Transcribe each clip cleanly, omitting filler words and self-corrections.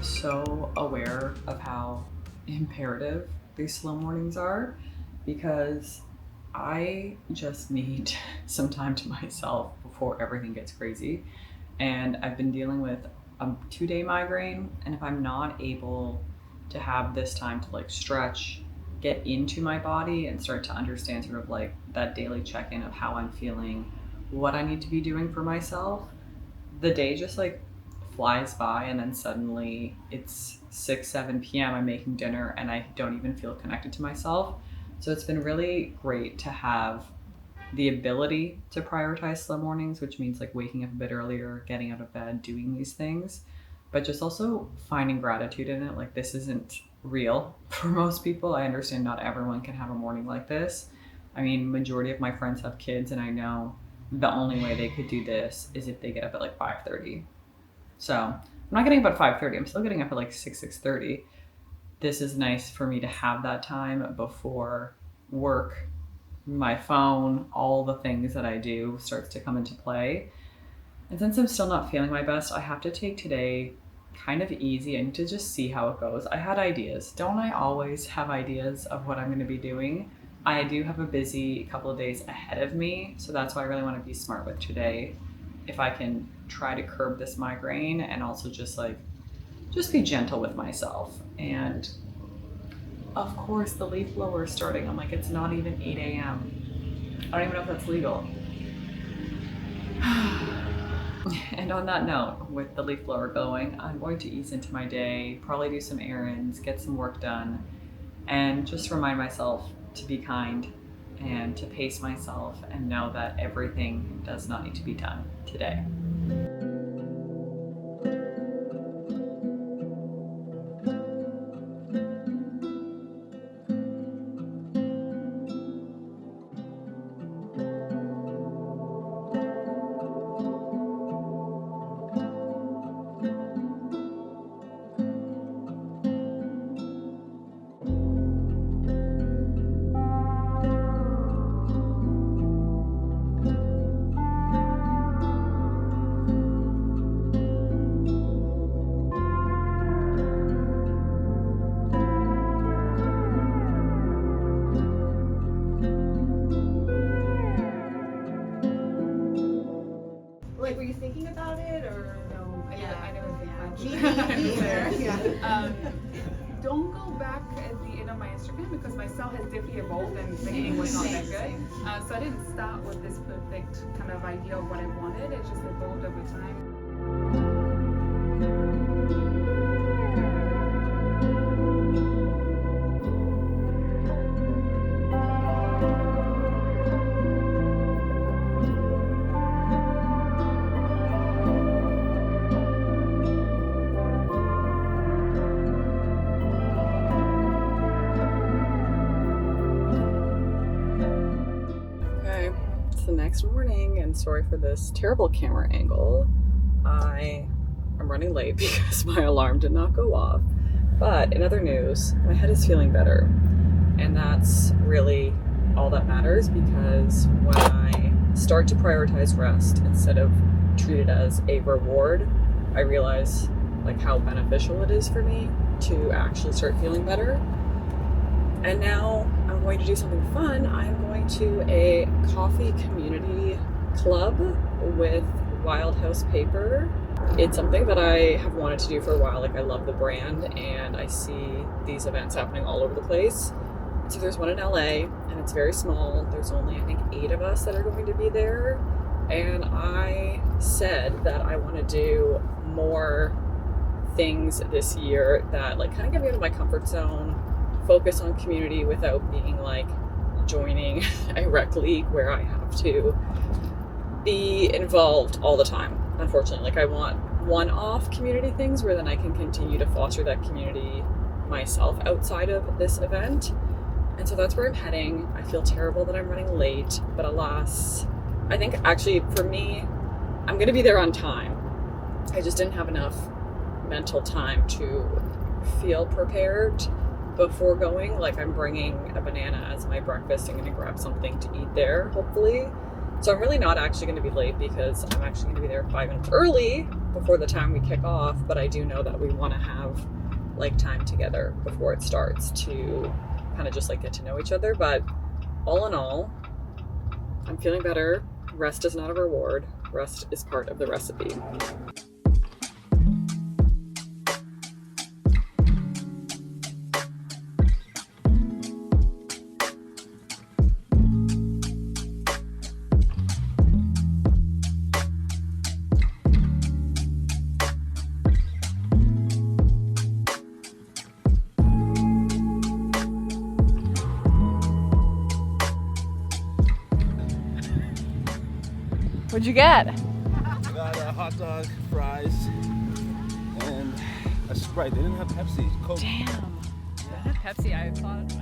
So aware of how imperative these slow mornings are, because I just need some time to myself before everything gets crazy. And I've been dealing with a 2-day migraine, and if I'm not able to have this time to like stretch, get into my body and start to understand sort of like that daily check-in of how I'm feeling, what I need to be doing for myself, the day just like flies by, and then suddenly it's 6-7 p.m. I'm making dinner and I don't even feel connected to myself. So it's been really great to have the ability to prioritize slow mornings, which means like waking up a bit earlier, getting out of bed, doing these things, but just also finding gratitude in it. Like, this isn't real for most people. I understand not everyone can have a morning like this. I mean, majority of my friends have kids, and I know the only way they could do this is if they get up at like 5:30. So I'm not getting up at 5:30. I'm still getting up at like 6:30. This is nice for me to have that time before work, my phone, all the things that I do starts to come into play. And since I'm still not feeling my best, I have to take today kind of easy and to just see how it goes. I had ideas. Don't I always have ideas of what I'm going to be doing? I do have a busy couple of days ahead of me, so that's why I really want to be smart with today. If I can try to curb this migraine and also just be gentle with myself. And of course the leaf blower is starting. I'm like, it's not even 8 a.m. I don't even know if that's legal. And on that note, with the leaf blower going, I'm going to ease into my day, probably do some errands, get some work done, and just remind myself to be kind and to pace myself and know that everything does not need to be done today. Like, were you thinking about it, or no? I never think much. Yeah. Don't go back at the end of my Instagram because my cell has definitely evolved and the eating was not that good. So I didn't start with this perfect kind of idea of what I wanted. It just evolved over time. The next morning, and sorry for this terrible camera angle. I am running late because my alarm did not go off. But in other news, my head is feeling better. And that's really all that matters, because when I start to prioritize rest instead of treat it as a reward, I realize like how beneficial it is for me to actually start feeling better. And now I'm going to do something fun. I'm going to a coffee community club with Wild House Paper it's something that I have wanted to do for a while. Like, I love the brand, and I see these events happening all over the place. So there's one in LA, and it's very small. There's only, I think, 8 of us that are going to be there. And I said that I want to do more things this year that like kind of get me out of my comfort zone, focus on community without being like joining a rec league where I have to be involved all the time. Unfortunately, like I want one-off community things where then I can continue to foster that community myself outside of this event. And so that's where I'm heading. I feel terrible that I'm running late, but alas, I think actually for me, I'm going to be there on time. I just didn't have enough mental time to feel prepared before going. Like, I'm bringing a banana as my breakfast. I'm going to grab something to eat there, hopefully. So I'm really not actually going to be late because I'm actually going to be there 5 minutes early before the time we kick off. But I do know that we want to have like time together before it starts to kind of just like get to know each other. But all in all, I'm feeling better. Rest is not a reward. Rest is part of the recipe. What'd you get? Got a hot dog, fries, and a Sprite. They didn't have Pepsi. Coke. Damn. They had Pepsi. I thought.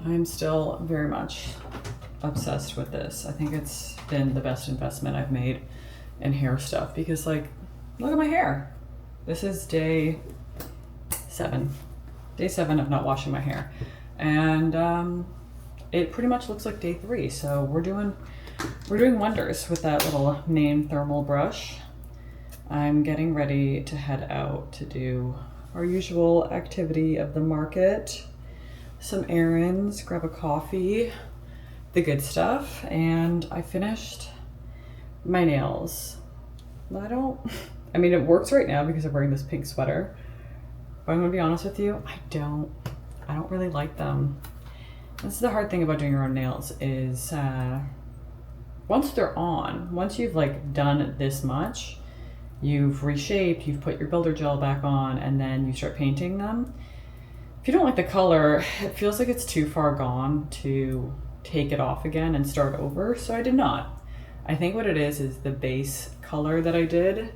I'm still very much obsessed with this. I think it's been the best investment I've made in hair stuff because, like, look at my hair. This is day 7. Day 7 of not washing my hair. And it pretty much looks like day 3. So we're doing wonders with that little Maine thermal brush. I'm getting ready to head out to do our usual activity of the market. Some errands, grab a coffee, the good stuff, and I finished my nails. I mean, it works right now because I'm wearing this pink sweater, But I'm gonna be honest with you, I don't really like them. This is the hard thing about doing your own nails is once they're on, once you've like done this much, you've reshaped, you've put your builder gel back on, and then you start painting them. If you don't like the color, it feels like it's too far gone to take it off again and start over, so I did not. I think what it is the base color that I did,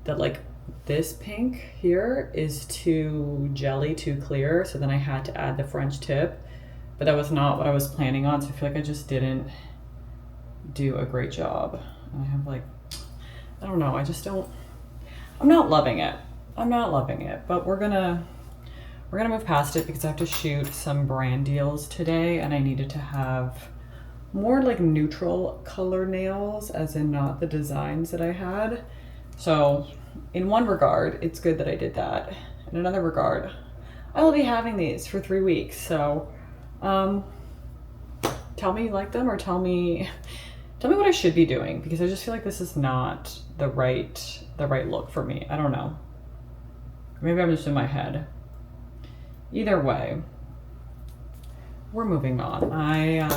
that like this pink here is too jelly, too clear, so then I had to add the French tip, but that was not what I was planning on, so I feel like I just didn't do a great job. And I have like, I don't know, I'm not loving it. I'm not loving it, but we're gonna move past it because I have to shoot some brand deals today and I needed to have more like neutral color nails, as in not the designs that I had. So in one regard, it's good that I did that. In another regard, I will be having these for 3 weeks. So tell me you like them, or tell me what I should be doing, because I just feel like this is not the right look for me. I don't know. Maybe I'm just in my head. Either way, we're moving on. I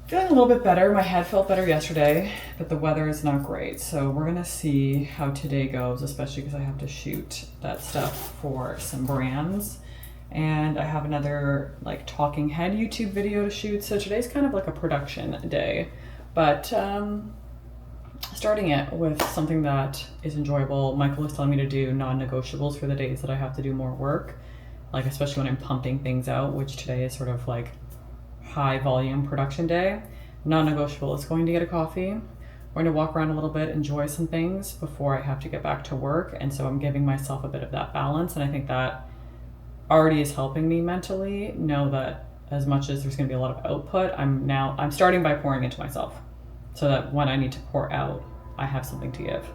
feeling a little bit better. My head felt better yesterday, but the weather is not great. So we're gonna see how today goes, especially because I have to shoot that stuff for some brands. And I have another like talking head YouTube video to shoot. So today's kind of like a production day, but starting it with something that is enjoyable. Michael was telling me to do non-negotiables for the days that I have to do more work, like especially when I'm pumping things out, which today is sort of like high volume production day. Non-negotiable is going to get a coffee. I'm going to walk around a little bit, enjoy some things before I have to get back to work. And so I'm giving myself a bit of that balance. And I think that already is helping me mentally know that as much as there's going to be a lot of output, I'm starting by pouring into myself so that when I need to pour out, I have something to give.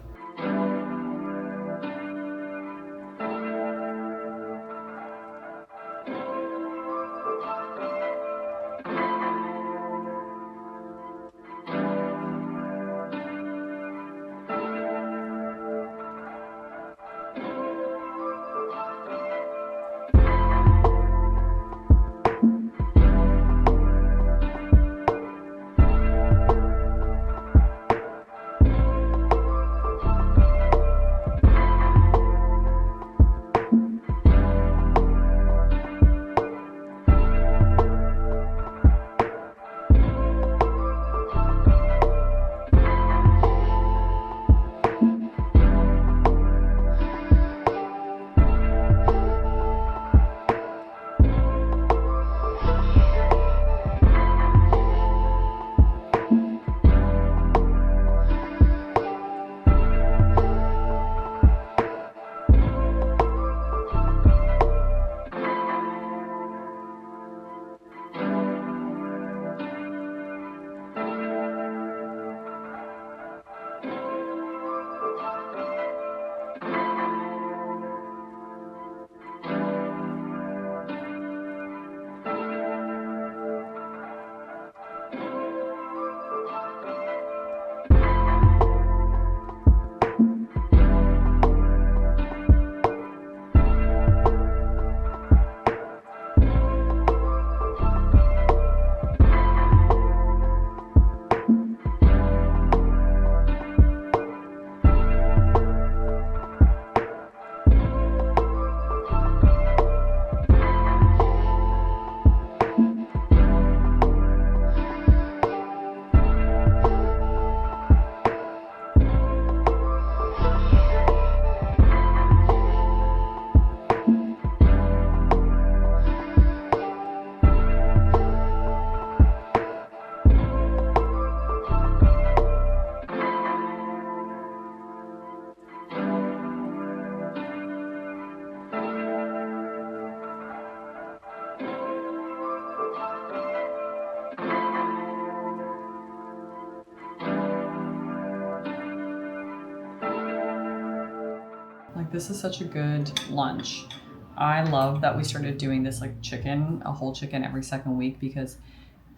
Like, this is such a good lunch. I love that we started doing this like chicken, a whole chicken every second week, because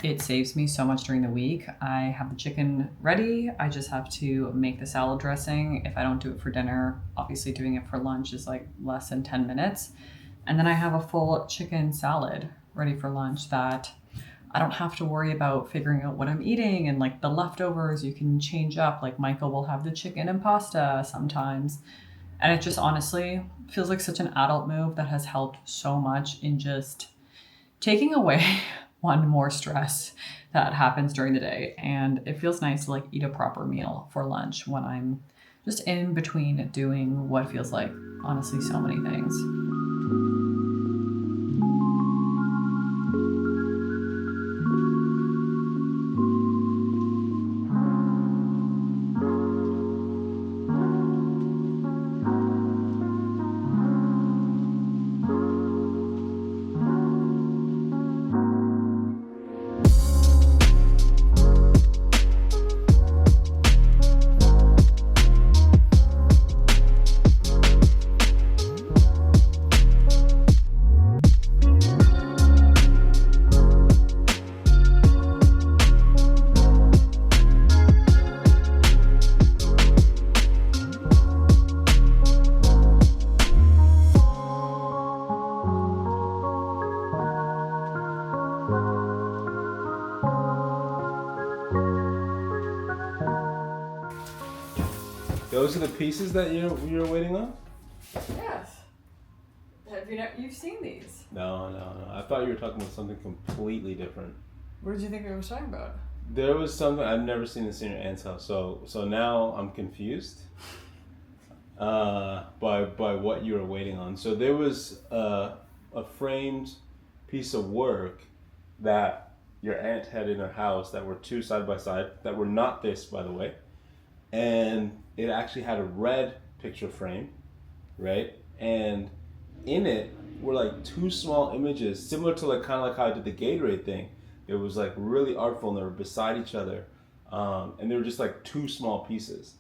It saves me so much during the week. I have the chicken ready. I just have to make the salad dressing. If I don't do it for dinner, obviously doing it for lunch is like less than 10 minutes. And then I have a full chicken salad ready for lunch that I don't have to worry about figuring out what I'm eating, and like the leftovers you can change up. Like Michael will have the chicken and pasta sometimes. And it just honestly feels like such an adult move that has helped so much in just taking away one more stress that happens during the day. And it feels nice to like eat a proper meal for lunch when I'm just in between doing what feels like honestly so many things. Those are the pieces that you're waiting on? Yes. You've seen these? No. I thought you were talking about something completely different. What did you think I was talking about? There was something I've never seen this in your aunt's house, so now I'm confused by what you were waiting on. So there was a framed piece of work that your aunt had in her house that were two side by side, that were not this, by the way, and it actually had a red picture frame, right? And in it were like two small images, similar to like kind of like how I did the Gatorade thing. It was like really artful, and they were beside each other, and they were just like two small pieces.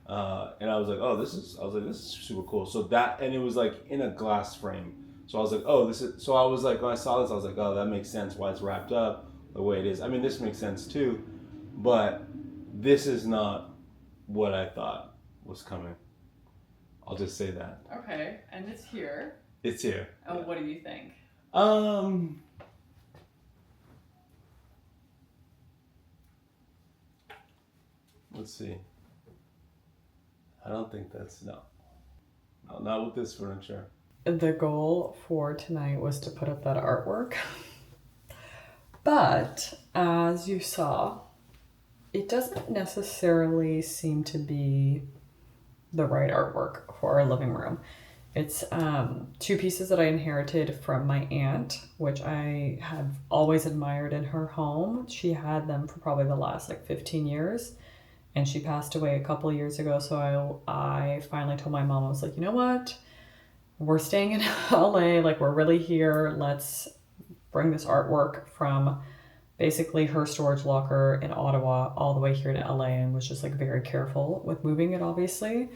And I was like, this is super cool. So that, and it was like in a glass frame. So I was like, so I was like, when I saw this, I was like, that makes sense why it's wrapped up the way it is. I mean, this makes sense too, but this is not what I thought was coming. I'll just say that. Okay, and it's here. It's here. And what do you think? Let's see. I don't think that's, no, not with this furniture. The goal for tonight was to put up that artwork. But as you saw, it doesn't necessarily seem to be the right artwork for our living room. It's two pieces that I inherited from my aunt, which I have always admired in her home. She had them for probably the last 15 years, and she passed away a couple years ago. So I finally told my mom, I was like, you know what? We're staying in LA, we're really here. Let's bring this artwork from basically her storage locker in Ottawa all the way here to LA, and was just very careful with moving it, obviously.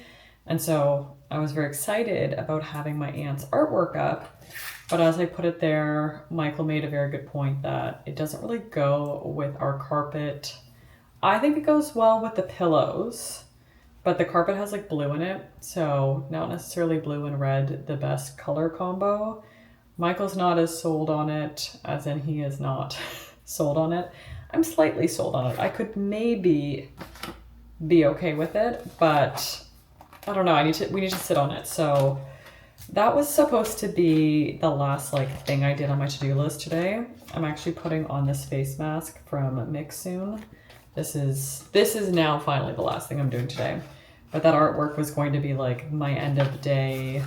And so I was very excited about having my aunt's artwork up. But as I put it there, Michael made a very good point that it doesn't really go with our carpet. I think it goes well with the pillows, but the carpet has blue in it. So not necessarily blue and red, the best color combo. Michael's not as sold on it, as in he is not sold on it. I'm slightly sold on it. I could maybe be okay with it, but I don't know. We need to sit on it. So that was supposed to be the last thing I did on my to-do list today. I'm actually putting on this face mask from Mix soon. This is now finally the last thing I'm doing today. But that artwork was going to be my end of the day,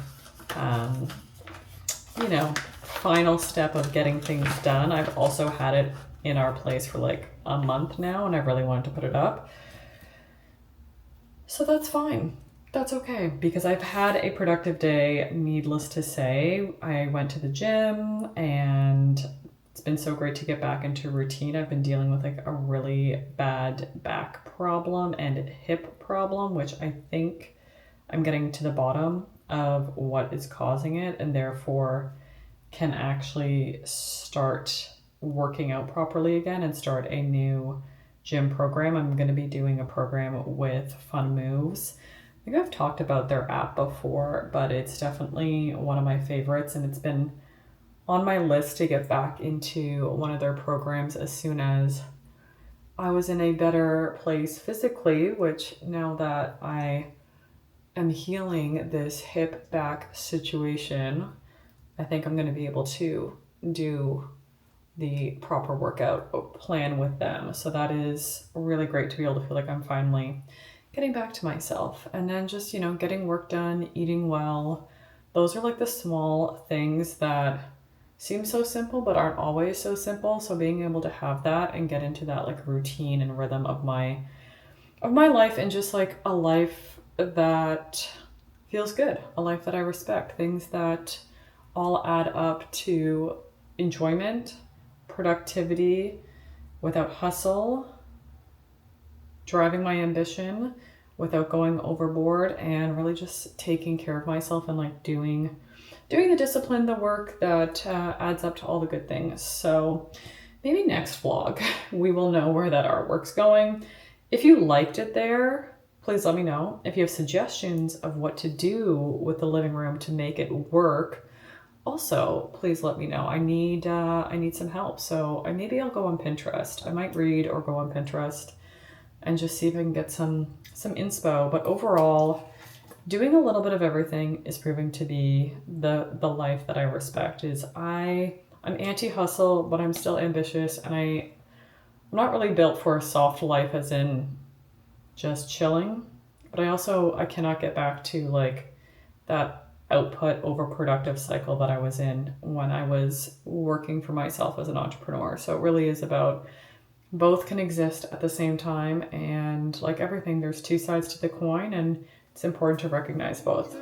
final step of getting things done. I've also had it in our place for a month now, and I really wanted to put it up. So that's fine. That's okay, because I've had a productive day, needless to say. I went to the gym, and it's been so great to get back into routine. I've been dealing with a really bad back problem and hip problem, which I think I'm getting to the bottom of what is causing it, and therefore can actually start working out properly again and start a new gym program. I'm going to be doing a program with Fun Moves. I think I've talked about their app before, but it's definitely one of my favorites, and it's been on my list to get back into one of their programs as soon as I was in a better place physically, which now that I am healing this hip back situation, I think I'm going to be able to do the proper workout plan with them. So that is really great to be able to feel like I'm finally getting back to myself. And then just, getting work done, eating well. Those are like the small things that seem so simple but aren't always so simple. So being able to have that and get into that like routine and rhythm of my life, and just like a life that feels good, a life that I respect, things that all add up to enjoyment, productivity without hustle, driving my ambition without going overboard, and really just taking care of myself and like doing the discipline, the work that adds up to all the good things. So maybe next vlog we will know where that artwork's going. If you liked it there, please let me know. If you have suggestions of what to do with the living room to make it work, also please let me know. I need some help. So maybe I'll go on Pinterest. I might read or go on Pinterest and just see if I can get some inspo. But overall, doing a little bit of everything is proving to be the life that I respect. I'm anti-hustle, but I'm still ambitious, and I'm not really built for a soft life as in just chilling, but I cannot get back to like that output overproductive cycle that I was in when I was working for myself as an entrepreneur. So it really is about both can exist at the same time, and like everything, there's two sides to the coin, and it's important to recognize both.